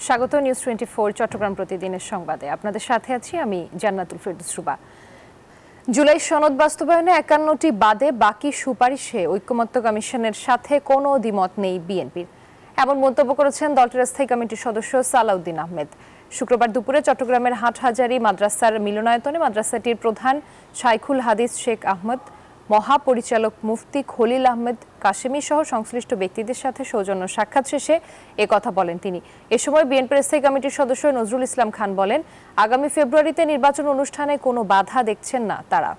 স্বাগত নিউজ 24 চট্টগ্রাম প্রতিদিনের সংবাদে। আপনাদের সাথে আছি আমি জান্নাতুল ফেরদৌস রুবা। জুলাই সনদ বাস্তবায়নে 51টি বাদে বাকি সুপারিশে ঐকমত্য কমিশনের সাথে কোনো দ্বিমত নেই বিএনপির, এমন মন্তব্য করেছেন দলটির স্থায়ী কমিটির সদস্য সালাউদ্দিন আহমেদ। শুক্রবার দুপুরে চট্টগ্রামের হাটহাজারী মাদ্রাসার মিলনায়তনে মাদ্রাসাটির প্রধান শাইখুল হাদিস শেখ আহমদ, মহাপরিচালক মুফতি খলিল আহমেদ কাশেমি সহ সংশ্লিষ্ট ব্যক্তিদের সাথে সৌজন্য সাক্ষাৎ শেষে কথা বলেন তিনি। এ সময় বিএনপির স্থায়ী কমিটির সদস্য নজরুল ইসলাম খান বলেন, আগামী ফেব্রুয়ারিতে নির্বাচন অনুষ্ঠানে কোনো বাধা দেখছেন না তারা।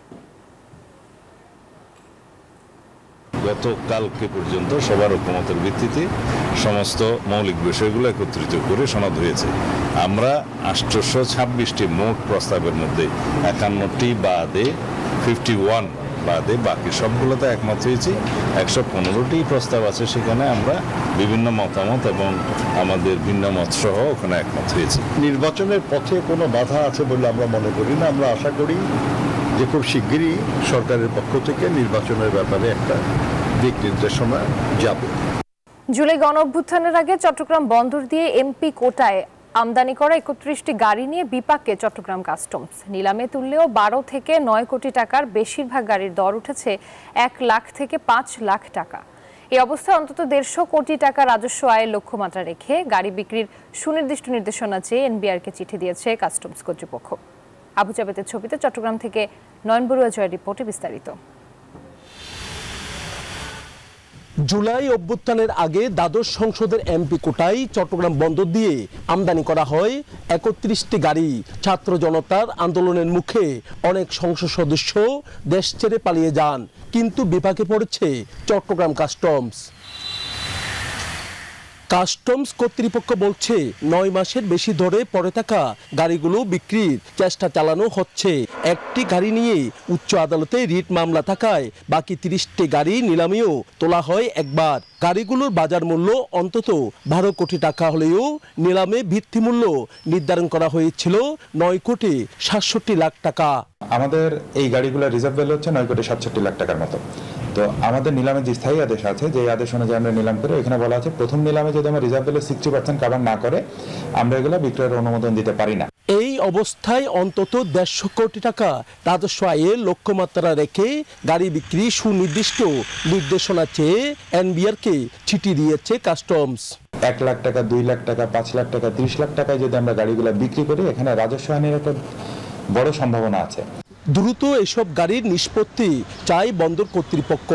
গতকালকে পর্যন্ত সবার ঐকমত্যের ভিত্তিতে সমস্ত মৌলিক বিষয়গুলো একত্রিত করে সনদ হয়েছে। আমরা 826টি মোট প্রস্তাবের মধ্যে 51টি বাদে 51 বাদে বাকি সবগুলোতে একমত হয়েছি। 115টি প্রস্তাব আছে, সেখানে আমরা বিভিন্ন মতামত এবং আমাদের ভিন্ন মত সহ ওখানে একমত হয়েছি। নির্বাচনের পথে কোনো বাধা আছে বলে আমরা মনে করি না। আমরা আশা করি যে খুব শিগগিরই সরকারের পক্ষ থেকে নির্বাচনের ব্যাপারে একটা দিক নির্দেশনা যাবে। জুলাই গণ অভ্যুত্থানের আগে চট্টগ্রাম বন্দর দিয়ে এমপি কোটায় আমদানি করা 31টি গাড়ি নিয়ে বিপাকে চট্টগ্রাম কাস্টমস। নিলামে তুললেও 12 থেকে 9 কোটি টাকার বেশিরভাগ গাড়ির দর উঠেছে 1 লাখ থেকে 5 লাখ টাকা। এই অবস্থায় অন্তত 150 কোটি টাকা রাজস্ব আয়ের লক্ষ্যমাত্রা রেখে গাড়ি বিক্রির সুনির্দিষ্ট নির্দেশনা চেয়ে এনবিআরকে চিঠি দিয়েছে কাস্টমস কর্তৃপক্ষ। আবু জাবেদের ছবিতে চট্টগ্রাম থেকে নয়ন বড়ুয়া জয়ের রিপোর্টে বিস্তারিত। জুলাই অভ্যুত্থানের আগে দ্বাদশ সংসদের এমপি কোটায় চট্টগ্রাম বন্দর দিয়ে আমদানি করা হয় 31টি গাড়ি। ছাত্র জনতার আন্দোলনের মুখে অনেক সংসদ সদস্য দেশ ছেড়ে পালিয়ে যান, কিন্তু বিপাকে পড়েছে চট্টগ্রাম কাস্টমস। কাস্টমস কর্তৃপক্ষ বলছে 9 মাসের বেশি ধরে পড়ে থাকা গাড়িগুলো বিক্রির চেষ্টা চালানো হচ্ছে। একটি গাড়ি নিয়ে উচ্চ আদালতে রিট মামলা থাকায় বাকি 30টি গাড়ি নিলামেও তোলা হয় একবার। গাড়িগুলোর বাজার মূল্য অন্তত 12 কোটি টাকা হলেও নিলামে ভিত্তিমূল্য নির্ধারণ করা হয়েছিল 9 কোটি 67 লাখ টাকা। আমাদের এই গাড়িগুলোর রিজার্ভ ভ্যালু হচ্ছে 9 কোটি 67 লাখ টাকার মতো। তো আমাদের নিলামে যে স্থায়ী আদেশ আছে, যে আদেশ অনুযায়ী আমরা নিলাম করে, এখানে বলা আছে প্রথম নিলামে যদি আমরা রিজার্ভ ভ্যালু 60% কাভার না করে আমরা এগুলো বিক্রয়ের অনুমোদন দিতে পারি না। এই অবস্থায় অন্তত 150 কোটি টাকা রাজস্ব আয়ের লক্ষ্যমাত্রা রেখে গাড়ি বিক্রি সুনির্দিষ্ট নির্দেশনা চেয়ে এনবিআরকে চিঠি দিয়েছে কাস্টমস। 1 লাখ টাকা, 2 লাখ টাকা, 5 লাখ টাকা, 30 লাখ টাকায় যদি আমরা গাড়িগুলো বিক্রি করি, এখানে রাজস্ব আইনের একটা বড় সম্ভাবনা আছে। দ্রুত এসব গাড়ির নিষ্পত্তি চাই বন্দর কর্তৃপক্ষ।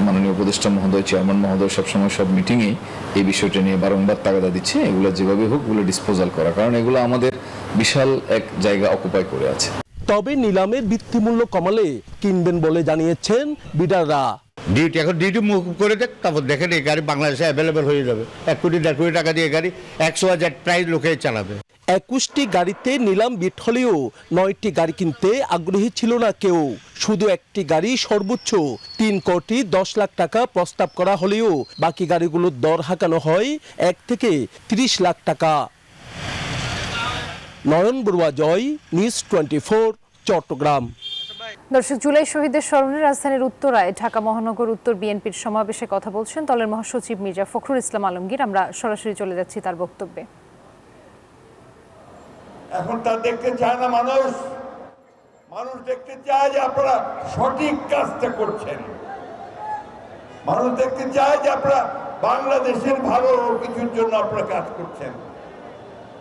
মাননীয় উপদেষ্টা মহোদয়, চেয়ারম্যান মহোদয় সবসময় সব মিটিংয়ে এই বিষয়টা নিয়ে বারংবার তাগাদা দিচ্ছে, এগুলো যেভাবে হোক এগুলো ডিসপোজাল করা, কারণ এগুলো আমাদের বিশাল এক জায়গা অকুপাই করে আছে। তবে নিলামের ভিত্তিমূল্য কমালে কিনবেন বলে জানিয়েছেন বিডাররা। ডিউটি এখন ডিউটি মুকুব করে দেখ, তারপর দেখেন এই গাড়ি বাংলাদেশে অ্যাভেলেবেল হয়ে যাবে। 1 কোটি 1.5 কোটি টাকা দিয়ে গাড়ি 100,000 প্রাইস লোকে চালাবে। 21টি গাড়িতে নিলাম বিট হলেও 9টি গাড়ি কিনতে আগ্রহী ছিল না কেউ। শুধু একটি গাড়ি সর্বোচ্চ 3 কোটি 10 লাখ টাকা প্রস্তাব করা হলেও বাকি গাড়িগুলোর দর হাঁকানো হয় 1 থেকে 30 লাখ টাকা। নয়ন বড়ুয়া জয়, নিউজ 24, চট্টগ্রাম। দর্শক, জুলাই শহীদের স্মরণে রাজধানীর উত্তরায় ঢাকা মহানগর উত্তর বিএনপির সমাবেশে কথা বলছেন দলের মহাসচিব মির্জা ফখরুল ইসলাম আলমগীর। আমরা সরাসরি চলে যাচ্ছি তার বক্তব্যে। এখন তা দেখতে চায় না মানুষ দেখতে চায় যে আপনারা সঠিক কাজটা করছেন। মানুষ দেখতে চায় যে আপনারা বাংলাদেশের ভালো কিছুর জন্য আপনারা কাজ করছেন।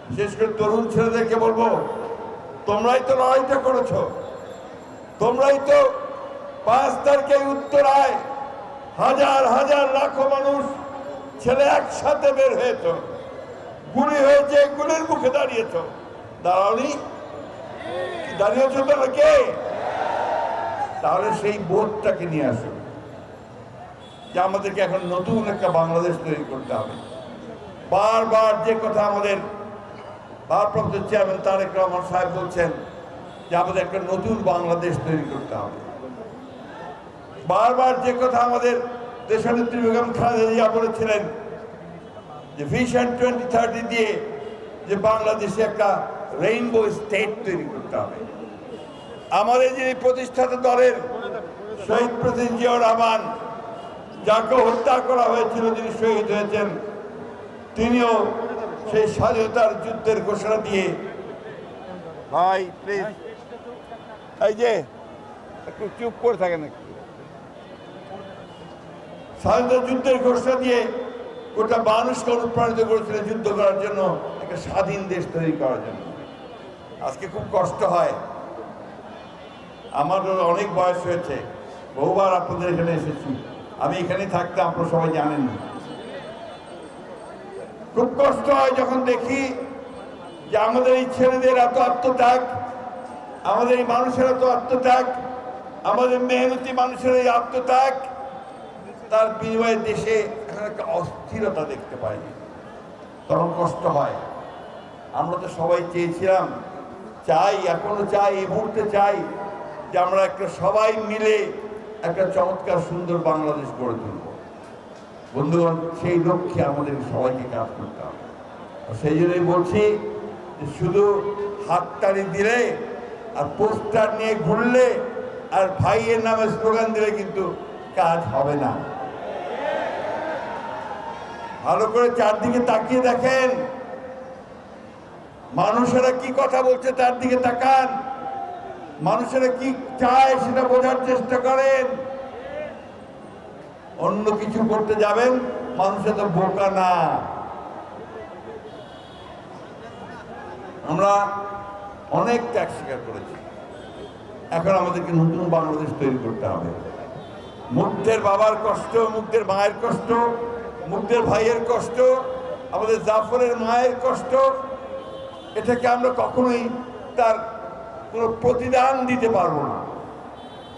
বিশেষ করে তরুণ ছেলেদেরকে বলবো, তোমরাই তো লড়াইটা করেছো, তোমরাই তো 5 তারিখে উত্তরায় হাজার হাজার লাখো মানুষ ছেলে একসাথে বের হয়েছ, গুলি হয়েছে, গুলির মুখে দাঁড়িয়েছ। দাঁড়াওনি? দাঁড়িয়েছ তো নাকি? তাহলে সেই বোধটাকে নিয়ে আসো যে আমাদেরকে এখন নতুন একটা বাংলাদেশ তৈরি করতে হবে। বারবার যে কথা আমাদের ভারপ্রাপ্ত চেয়ারম্যান তারেক রহমান সাহেব বলছেন যে আমাদের একটা নতুন বাংলাদেশ তৈরি করতে হবে। বারবার যে কথা আমাদের দেশনেত্রী বেগম খালেদা জিয়া বলেছিলেন যে ভিশন 2030 দিয়ে যে বাংলাদেশে একটা রেইনবো স্টেট তৈরি করতে হবে। আমাদের যিনি প্রতিষ্ঠাতা দলের শহীদ প্রেসিডেন্ট জিয়াউর রহমান, যাকে হত্যা করা হয়েছিল, যিনি শহীদ হয়েছেন, তিনিও সেই স্বাধীনতার যুদ্ধের ঘোষণা দিয়ে, ভাই প্লিজ এই যে একটু চুপ করে থাকেন, স্বাধীনতা যুদ্ধের ঘোষণা দিয়ে গোটা মানুষকে অনুপ্রাণিত করেছিলেন যুদ্ধ করার জন্য, একটা স্বাধীন দেশ তৈরি করার জন্য। আজকে খুব কষ্ট হয়, আমার অনেক বয়স হয়েছে, বহুবার আপনাদের এখানে এসেছি, আমি এখানে থাকতে আপনারা সবাই জানেন। খুব কষ্ট হয় যখন দেখি যে আমাদের এই ছেলেদের এত আত্মত্যাগ, আমাদের এই মানুষের এত আত্মত্যাগ, আমাদের মেহনতি মানুষের এই আত্মত্যাগ, তার বিনিময়ে দেশে একটা অস্থিরতা দেখতে পাই, তখন কষ্ট হয়। আমরা তো সবাই চেয়েছিলাম, চাই, এখনো চাই, এই মুহূর্তে চাই যে আমরা একটা সবাই মিলে একটা চমৎকার সুন্দর বাংলাদেশ গড়ে তুলব। বন্ধুগণ, সেই লক্ষ্যে আমাদের সবাইকে কাজ করতে হবে। সেই জন্যই বলছি যে শুধু হাততালি দিলে আর পোস্টার নিয়ে ঘুরলে আর ভাইয়ের নামে স্লোগান দিলে কিন্তু কাজ হবে না। ভালো করে চারদিকে তাকিয়ে দেখেন, মানুষেরা কি কথা বলছে তার দিকে তাকান, মানুষেরা কি চায় সেটা বোঝার চেষ্টা করেন। অন্য কিছু করতে যাবেন, মানুষের তো বোকা না। আমরা অনেক ত্যাগ স্বীকার করেছি, এখন আমাদেরকে নতুন বাংলাদেশ তৈরি করতে হবে। মুগ্ধের বাবার কষ্ট, মুগ্ধের মায়ের কষ্ট, মুগ্ধের ভাইয়ের কষ্ট, আমাদের জাফরের মায়ের কষ্ট, এটাকে আমরা কখনোই তার কোনো প্রতিদান দিতে পারবো না,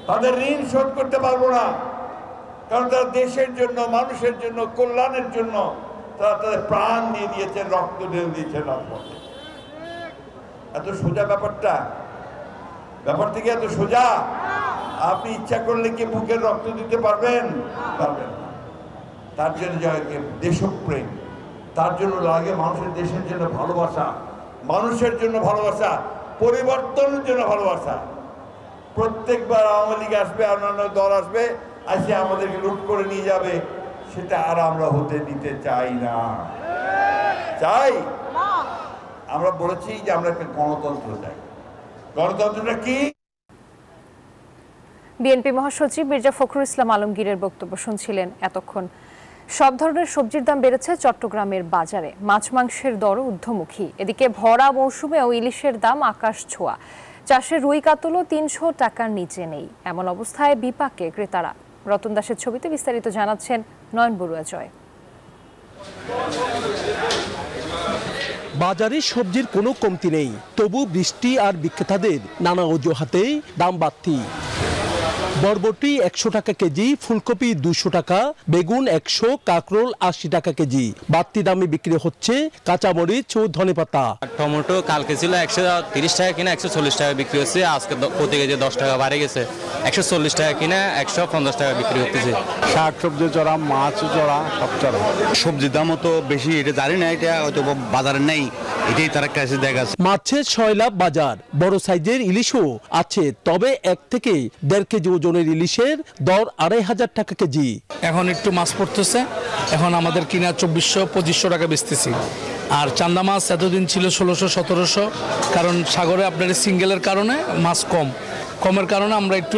তাদের ঋণ শোধ করতে পারবো না, কারণ তারা দেশের জন্য, মানুষের জন্য, কল্যাণের জন্য তারা তাদের প্রাণ দিয়ে দিয়েছেন, রক্ত ঢেলে দিয়েছেন রাজপথে। এত সোজা ব্যাপারটা, ব্যাপার থেকে এত সোজা। আপনি ইচ্ছা করলে কি বুকের রক্ত দিতে পারবেন? পারবেন না। তার জন্য দেশপ্রেম, তার জন্য লাগে মানুষের দেশের জন্য ভালোবাসা, মানুষের জন্য ভালোবাসা, পরিবর্তনের জন্য ভালোবাসা। প্রত্যেকবার আওয়ামী লীগ আসবে, অন্যান্য দল আসবে, আসে আমাদেরকে লুট করে নিয়ে যাবে, সেটা আর আমরা হতে দিতে চাই না। চাই, আমরা বলেছি যে আমরা একটা গণতন্ত্র চাই। গণতন্ত্রটা কি? বিএনপি মহাসচিব মির্জা ফখরুল ইসলাম আলমগীরের বক্তব্য শুনছিলেন এতক্ষণ। সব ধরনের সবজির দাম বেড়েছে চট্টগ্রামের বাজারে, মাছ মাংসের দরও ঊর্ধ্বমুখী। এদিকে ভরা মৌসুমেও ইলিশের দাম আকাশ ছোঁয়া, চাষের রুই কাতলও ৩০০ টাকার নিচে নেই। এমন অবস্থায় বিপাকে ক্রেতারা। রতন দাসের ছবিতে বিস্তারিত জানাচ্ছেন নয়ন বড়ুয়া জয়। বাজারে সবজির কোনো কমতি নেই, তবু বৃষ্টি আর বিক্রেতাদের নানা অজুহাতে দাম বাড়তি। বরবটি ১০০ টাকা কেজি, ফুলকপি ২০০ টাকা, বেগুন ১০০, কাঁকরোল ৮০ টাকা কেজি। বাড়তি দামে বিক্রি হচ্ছে কাঁচামরিচ ও ধনেপাতা। টমেটো কালকে ছিল ১৩০ টাকা কিনা ১৪০ টাকা বিক্রি হচ্ছে, আজকে প্রতি কেজি ১০ টাকা বাড়ে গেছে, ১৪০ টাকা কিনা ১৫০ টাকা বিক্রি হচ্ছে। শাক সবজি চড়া, মাছ চড়া, সব চড়া। সবজির দামও তো বেশি, এটা জানি না, এটা হয়তো বাজারে নেই, এটাই তারা কাছে দেখা যাচ্ছে। মাছের ৬ লাভ বাজার, বড় সাইজের ইলিশও আছে, তবে ১ থেকে ১.৫ কেজি ওজনের ইলিশের দর ২৫০০ টাকা কেজি। এখন একটু মাছ পড়তেছে, এখন আমাদের কিনা ২৪০০-২৫০০ টাকা বেচতেছি। আর চান্দা মাছ এতদিন ছিল ১৬০০-১৭০০, কারণ সাগরে আপনার সিঙ্গেলের কারণে মাছ কমের কারণে আমরা একটু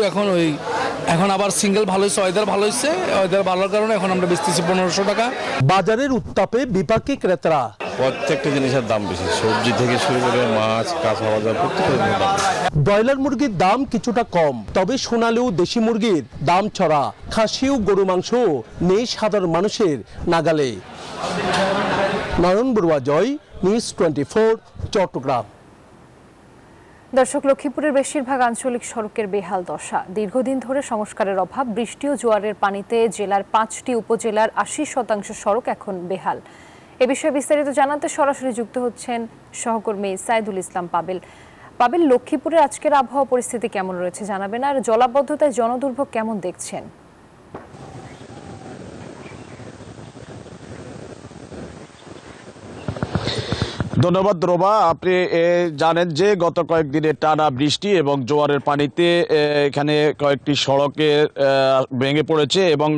এখন আবার সিঙ্গেল ভালো হয়েছে, ওয়েদার ভালো হয়েছে, ওয়েদার ভালোর কারণে এখন আমরা বেচতেছি ১৫০০ টাকা। বাজারের উত্তাপে বিপাকে ক্রেতারা। প্রত্যেকটা জিনিসের দাম বেশি, সবজি থেকে শুরু করে মাছ, কাঁচা বাজার প্রত্যেকটা দাম। ব্রয়লার মুরগির দাম কিছুটা কম, তবে সোনালী ও দেশি মুরগির দাম চড়া। খাসি ও গরু মাংস নেই সাধারণ মানুষের নাগালে। নয়ন বড়ুয়া জয়, নিউজ 24, চট্টগ্রাম। দর্শক, লক্ষ্মীপুরের বেশিরভাগ আঞ্চলিক সড়কের বেহাল দশা। দীর্ঘদিন ধরে সংস্কারের অভাব। বৃষ্টি ও জোয়ারের পানিতে জেলার ৫টি উপজেলার ৮০% সড়ক এখন বেহাল। এ বিষয়ে বিস্তারিত জানাতে সরাসরি যুক্ত হচ্ছেন সহকর্মী সাইদুল ইসলাম পাবেল। পাবেল, লক্ষ্মীপুরের আজকের আবহাওয়া পরিস্থিতি কেমন রয়েছে জানাবেন, আর জলাবদ্ধতায় জনদুর্ভোগ কেমন দেখছেন? ধন্যবাদ রোবা। আপনি জানেন যে গত কয়েকদিনের টানা বৃষ্টি এবং জোয়ারের পানিতে এখানে কয়েকটি সড়কে ভেঙে পড়েছে এবং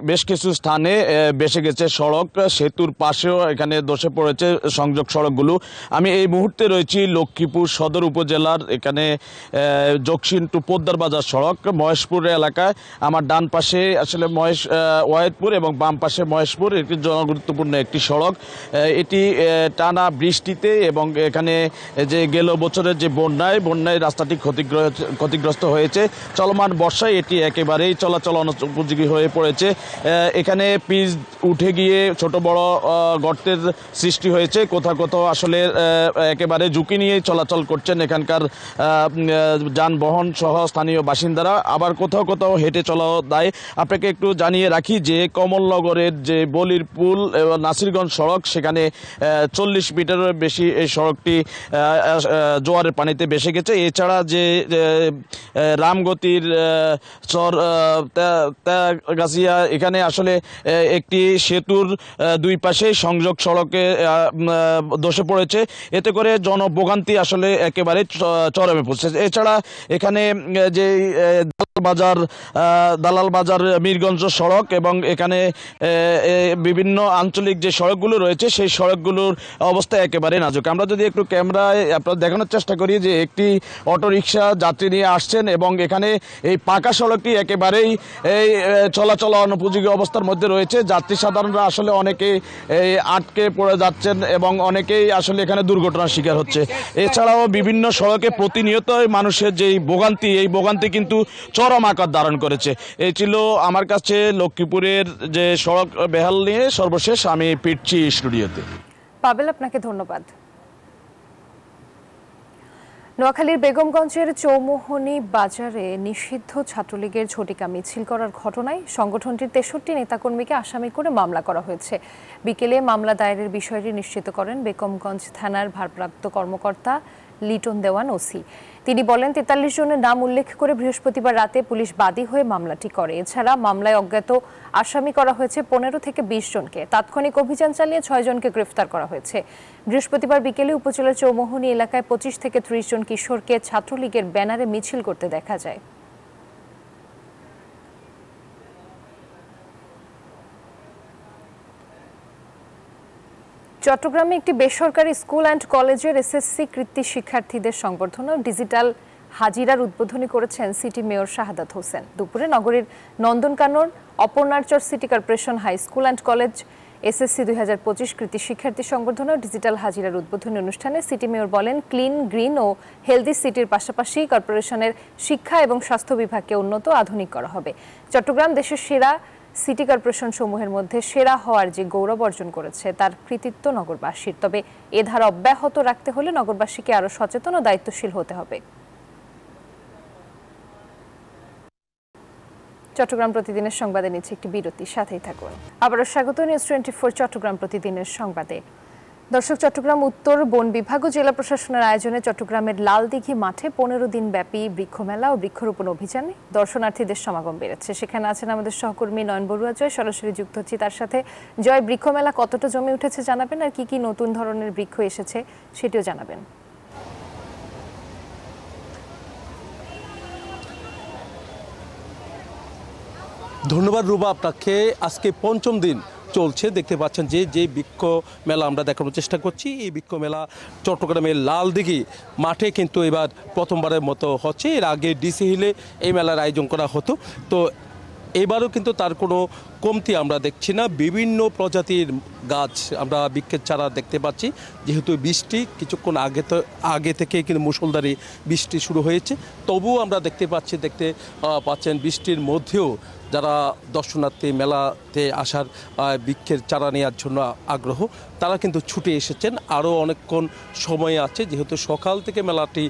বেশ কিছু স্থানে বেসে গেছে সড়ক, সেতুর পাশেও এখানে ধসে পড়েছে সংযোগ সড়কগুলো। আমি এই মুহূর্তে রয়েছি লক্ষ্মীপুর সদর উপজেলার এখানে জকসিন টু পোদ্দার বাজার সড়ক মহেশপুর এলাকায়। আমার ডান পাশে আসলে ওয়াহেদপুর এবং বাম পাশে মহেশপুর, একটি জনগুরুত্বপূর্ণ একটি সড়ক। এটি টানা বৃষ্টিতে এবং এখানে যে গেল বছরের যে বন্যায় রাস্তাটি ক্ষতিগ্রস্ত হয়েছে। চলমান বর্ষায় এটি একেবারেই চলাচল অনুপযোগী হয়ে পড়েছে। এখানে পিচ উঠে গিয়ে ছোট বড় গর্তের সৃষ্টি হয়েছে। কোথাও কোথাও আসলে একেবারে ঝুঁকি নিয়ে চলাচল করছেন এখানকার যানবাহন সহ স্থানীয় বাসিন্দারা, আবার কোথাও কোথাও হেঁটে চলাও দায়। আপনাকে একটু জানিয়ে রাখি যে কমলনগরের যে বলির পুল এবং নাসিরগঞ্জ সড়ক, সেখানে 40 মিটারের বেশি এই সড়কটি জোয়ারের পানিতে ভেসে গেছে। এছাড়া যে রামগতির চর গাছিয়া, এখানে আসলে একটি সেতুর দুই পাশে সংযোগ সড়কে ধসে পড়েছে। এতে করে জনভোগান্তি আসলে একেবারে চরমে পৌঁছেছে। এছাড়া এখানে যে দালাল বাজার মিরগঞ্জ সড়ক এবং এখানে বিভিন্ন আঞ্চলিক যে সড়কগুলো রয়েছে সেই সড়কগুলোর অবস্থা একেবারে নাজুক। আমরা যদি একটু ক্যামেরায় আপনার দেখানোর চেষ্টা করি যে একটি অটোরিকশা যাত্রী নিয়ে আসছেন এবং এখানে এই পাকা সড়কটি একেবারেই এই চলাচল অনুপযোগী অবস্থার মধ্যে রয়েছে। যাত্রী সাধারণরা আসলে অনেকেই আটকে পড়ে যাচ্ছেন এবং অনেকেই আসলে এখানে দুর্ঘটনার শিকার হচ্ছে। এছাড়াও বিভিন্ন সড়কে প্রতিনিয়ত মানুষের যেই ভোগান্তি, এই ভোগান্তি কিন্তু চরম আকার ধারণ করেছে। এই ছিল আমার কাছে লক্ষ্মীপুরের যে সড়ক বেহাল নিয়ে সর্বশেষ। আমি ফিরছি স্টুডিওতে। পাবেল, আপনাকে ধন্যবাদ। নোয়াখালীর বেগমগঞ্জের চৌমোহনী বাজারে নিষিদ্ধ ছাত্রলীগের ঝটিকা মিছিল করার ঘটনায় সংগঠনটির 63 নেতাকর্মীকে আসামি করে মামলা করা হয়েছে। বিকেলে মামলা দায়েরের বিষয়টি নিশ্চিত করেন বেগমগঞ্জ থানার ভারপ্রাপ্ত কর্মকর্তা লিটন দেওয়ান ওসি। তিনি বলেন 43 জনের নাম উল্লেখ করে বৃহস্পতিবার রাতে পুলিশ বাদী হয়ে মামলাটি করে। এছাড়া মামলায় অজ্ঞাত আসামি করা হয়েছে 15 থেকে 20 জনকে। তাৎক্ষণিক অভিযান চালিয়ে 6 জনকে গ্রেফতার করা হয়েছে। বৃহস্পতিবার বিকেলে উপজেলার চৌমোহনী এলাকায় 25 থেকে 30 জন কিশোরকে ছাত্রলীগের ব্যানারে মিছিল করতে দেখা যায়। চট্টগ্রামে একটি বেসরকারি স্কুল অ্যান্ড কলেজের এসএসসি কৃতী শিক্ষার্থীদের সংবর্ধনা ও ডিজিটাল হাজিরার উদ্বোধনী করেছেন সিটি মেয়র শাহাদাত হোসেন। দুপুরে নগরীর Nandankanan Aparnachar city corporation high school and college SSC 2025 কৃতী শিক্ষার্থী সংবর্ধনা ও ডিজিটাল হাজিরার উদ্বোধনী অনুষ্ঠানে সিটি মেয়র বলেন, ক্লিন, গ্রিন ও হেলদি সিটির পাশাপাশি কর্পোরেশনের শিক্ষা এবং স্বাস্থ্য বিভাগকে উন্নত আধুনিক করা হবে। চট্টগ্রাম দেশের সেরা সিটি কর্পোরেশন সমূহের মধ্যে সেরা হওয়ার যে গৌরব অর্জন করেছে তার কৃতিত্ব নগরবাসীর। তবে এ ধারা অব্যাহত রাখতে হলে নগরবাসীকে আরো সচেতন ও দায়িত্বশীল হতে হবে। চট্টগ্রাম প্রতিদিনের সংবাদে নিচ্ছে একটি বিরতি, সাথেই থাকুন। আবারও স্বাগত নিউজ 24 চট্টগ্রাম প্রতিদিনের সংবাদে। দর্শক, চট্টগ্রাম উত্তর বন বিভাগ ও জেলা প্রশাসনের আয়োজনে চট্টগ্রামের লালদিঘি মাঠে 15 দিন ব্যাপী বৃক্ষমেলা ও বৃক্ষরোপণ অভিযানে দর্শনার্থীদের সমাগম বেড়েছে। সেখানে আছেন আমাদের সহকর্মী নয়ন বড়ুয়া। জয়, সরাসরি যুক্ত হচ্ছি তার সাথে। জয়, বৃক্ষমেলা কতটা জমে উঠেছে জানাবেন, আর কি কি নতুন ধরনের বৃক্ষ এসেছে সেটিও জানাবেন। ধন্যবাদ রুবা আপনাকে। আজকে 5ম দিন চলছে, দেখতে পাচ্ছেন যে বৃক্ষ মেলা আমরা দেখানোর চেষ্টা করছি। এই বৃক্ষ মেলা চট্টগ্রামের লালদিঘি মাঠে কিন্তু এবার প্রথমবারের মতো হচ্ছে। এর আগে ডিসি হিলে এই মেলার আয়োজন করা হতো, তো এবারও কিন্তু তার কোনো কমতি আমরা দেখছি না। বিভিন্ন প্রজাতির গাছ আমরা বৃক্ষের চারা দেখতে পাচ্ছি। যেহেতু বৃষ্টি কিছুক্ষণ আগে থেকে কিন্তু মুষলধারে বৃষ্টি শুরু হয়েছে, তবুও আমরা দেখতে পাচ্ছেন বৃষ্টির মধ্যেও যারা দর্শনার্থী মেলাতে আসার বৃক্ষের চারা নেওয়ার জন্য আগ্রহ, তারা কিন্তু ছুটে এসেছেন। আরও অনেকক্ষণ সময় আছে, যেহেতু সকাল থেকে মেলাটি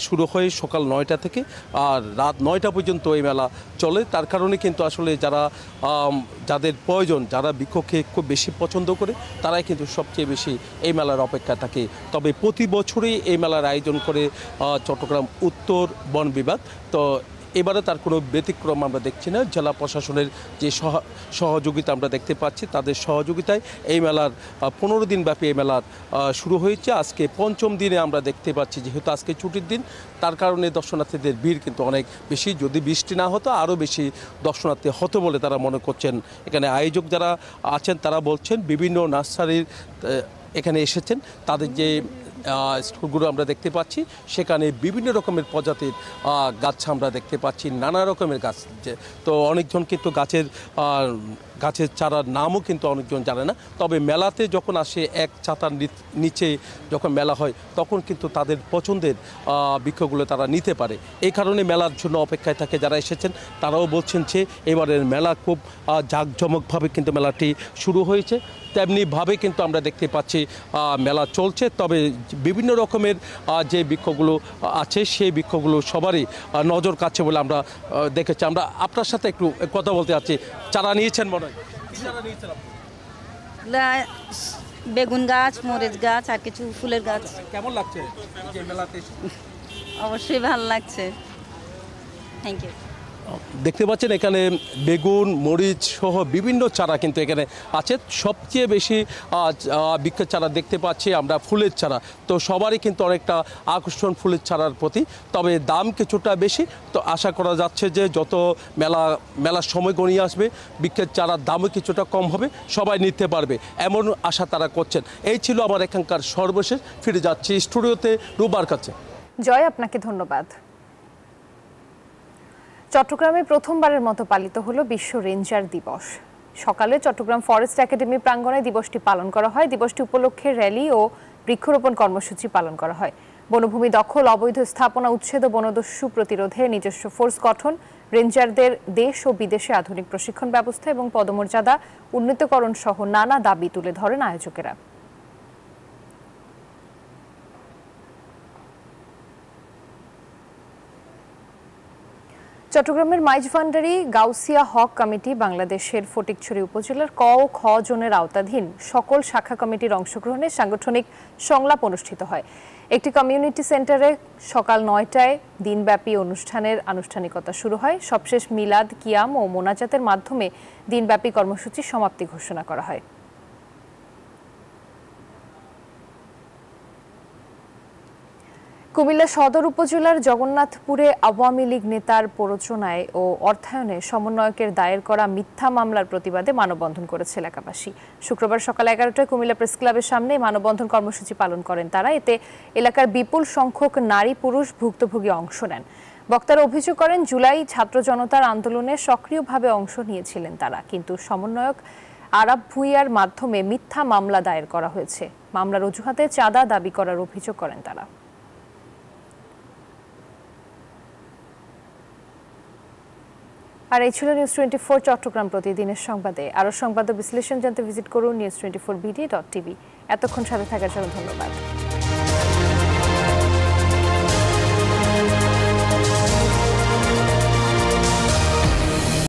শুরু হয় সকাল 9টা থেকে, আর রাত 9টা পর্যন্ত এই মেলা চলে। তার কারণে কিন্তু আসলে যাদের প্রয়োজন, যারা বৃক্ষকে খুব বেশি পছন্দ করে, তারাই কিন্তু সবচেয়ে বেশি এই মেলার অপেক্ষা থাকে। তবে প্রতি বছরই এই মেলার আয়োজন করে চট্টগ্রাম উত্তর বন বিভাগ। তো এবারে তার কোনো ব্যতিক্রম আমরা দেখছি না। জেলা প্রশাসনের যে সহযোগিতা আমরা দেখতে পাচ্ছি, তাদের সহযোগিতায় এই মেলার 15 দিন ব্যাপী এই মেলার শুরু হয়েছে। আজকে 5ম দিনে আমরা দেখতে পাচ্ছি, যেহেতু আজকে ছুটির দিন, তার কারণে দর্শনার্থীদের ভিড় কিন্তু অনেক বেশি। যদি বৃষ্টি না হতো আরও বেশি দর্শনার্থী হতো বলে তারা মনে করছেন। এখানে আয়োজক যারা আছেন তারা বলছেন বিভিন্ন নার্সারির এখানে এসেছেন, তাদের যে স্টলগুলো আমরা দেখতে পাচ্ছি সেখানে বিভিন্ন রকমের প্রজাতির গাছ আমরা দেখতে পাচ্ছি, নানা রকমের গাছ। তো অনেকজন কিন্তু গাছের চারার নামও কিন্তু অনেকজন জানে না। তবে মেলাতে যখন আসে এক ছাতার নিচে যখন মেলা হয় তখন কিন্তু তাদের পছন্দের বৃক্ষগুলো তারা নিতে পারে। এই কারণে মেলার জন্য অপেক্ষায় থাকে যারা এসেছেন। তারাও বলছেন যে এবারের মেলা খুব জাঁকজমকভাবে কিন্তু মেলাটি শুরু হয়েছে। তেমনিভাবে কিন্তু আমরা দেখতে পাচ্ছি মেলা চলছে। তবে বিভিন্ন রকমের যে বৃক্ষগুলো আছে সেই বৃক্ষগুলো সবারই নজর কাছে বলে আমরা দেখেছি। আমরা আপনার সাথে একটু কথা বলতে চাচ্ছি। চারা নিয়েছেন মনে হয়? বেগুন গাছ, মরিচ গাছ আর কিছু ফুলের গাছ। কেমন লাগছে মেলাতে? অবশ্যই ভালো লাগছে। Thank you. দেখতে পাচ্ছেন এখানে বেগুন, মরিচ সহ বিভিন্ন চারা কিন্তু এখানে আছে। সবচেয়ে বেশি বৃক্ষের চারা দেখতে পাচ্ছি আমরা ফুলের চারা। তো সবারই কিন্তু অনেকটা আকর্ষণ ফুলের চারার প্রতি। তবে দাম কিছুটা বেশি। তো আশা করা যাচ্ছে যে যত মেলার সময় গড়িয়ে আসবে বৃক্ষের চারার দামও কিছুটা কম হবে, সবাই নিতে পারবে, এমন আশা তারা করছেন। এই ছিল আমার এখানকার সর্বশেষ। ফিরে যাচ্ছি স্টুডিওতে রুবার কাছে। জয়, আপনাকে ধন্যবাদ। চট্টগ্রামে প্রথমবারের মতো পালিত হলো বিশ্ব রেঞ্জার দিবস। সকালে চট্টগ্রাম ফরেস্ট একাডেমি প্রাঙ্গণে দিবসটি পালন করা হয়। দিবসটি উপলক্ষে র্যালি ও বৃক্ষরোপণ কর্মসূচি পালন করা হয়। বনভূমি দখল, অবৈধ স্থাপনা উচ্ছেদ ও বনদস্যু প্রতিরোধে নিজস্ব ফোর্স গঠন, রেঞ্জারদের দেশ ও বিদেশে আধুনিক প্রশিক্ষণ ব্যবস্থা এবং পদমর্যাদা উন্নীতকরণ সহ নানা দাবি তুলে ধরেন আয়োজকেরা। চট্টগ্রামের মাইজভান্ডারি গাউসিয়া হক কমিটি বাংলাদেশের ফটিকছড়ি উপজেলার ক ও খ জোনের আওতাধীন সকল শাখা কমিটির অংশগ্রহণে সাংগঠনিক সংলাপ অনুষ্ঠিত হয়। একটি কমিউনিটি সেন্টারে সকাল 9টায় দিনব্যাপী অনুষ্ঠানের আনুষ্ঠানিকতা শুরু হয়। সবশেষ মিলাদ, কিয়াম ও মোনাজাতের মাধ্যমে দিনব্যাপী কর্মসূচির সমাপ্তি ঘোষণা করা হয়। কুমিল্লা সদর উপজেলার জগন্নাথপুরে আওয়ামী লীগ নেতার প্ররোচনায় ও অর্থায়নে সমন্বয়কের দায়ের করা মিথ্যা মামলার প্রতিবাদে মানববন্ধন করেছে এলাকাবাসী। শুক্রবার সকাল 11টায় কুমিল্লা প্রেস ক্লাবের সামনে মানববন্ধন কর্মসূচি পালন করেন তারা। এতে এলাকার বিপুল সংখ্যক নারী পুরুষ ভুক্তভোগী অংশ নেন। বক্তারা অভিযোগ করেন, জুলাই ছাত্র জনতার আন্দোলনে সক্রিয়ভাবে অংশ নিয়েছিলেন তারা, কিন্তু সমন্বয়ক আরাব ভুইয়ার মাধ্যমে মিথ্যা মামলা দায়ের করা হয়েছে। মামলার অজুহাতে চাঁদা দাবি করার অভিযোগ করেন তারা। আর এই ছিল নিউজ 24 চট্টগ্রাম প্রতিদিনের সংবাদে। আরও সংবাদ ও বিশ্লেষণ জানতে ভিজিট করুন news24bd.tv। এতক্ষণ সাথে থাকার জন্য ধন্যবাদ।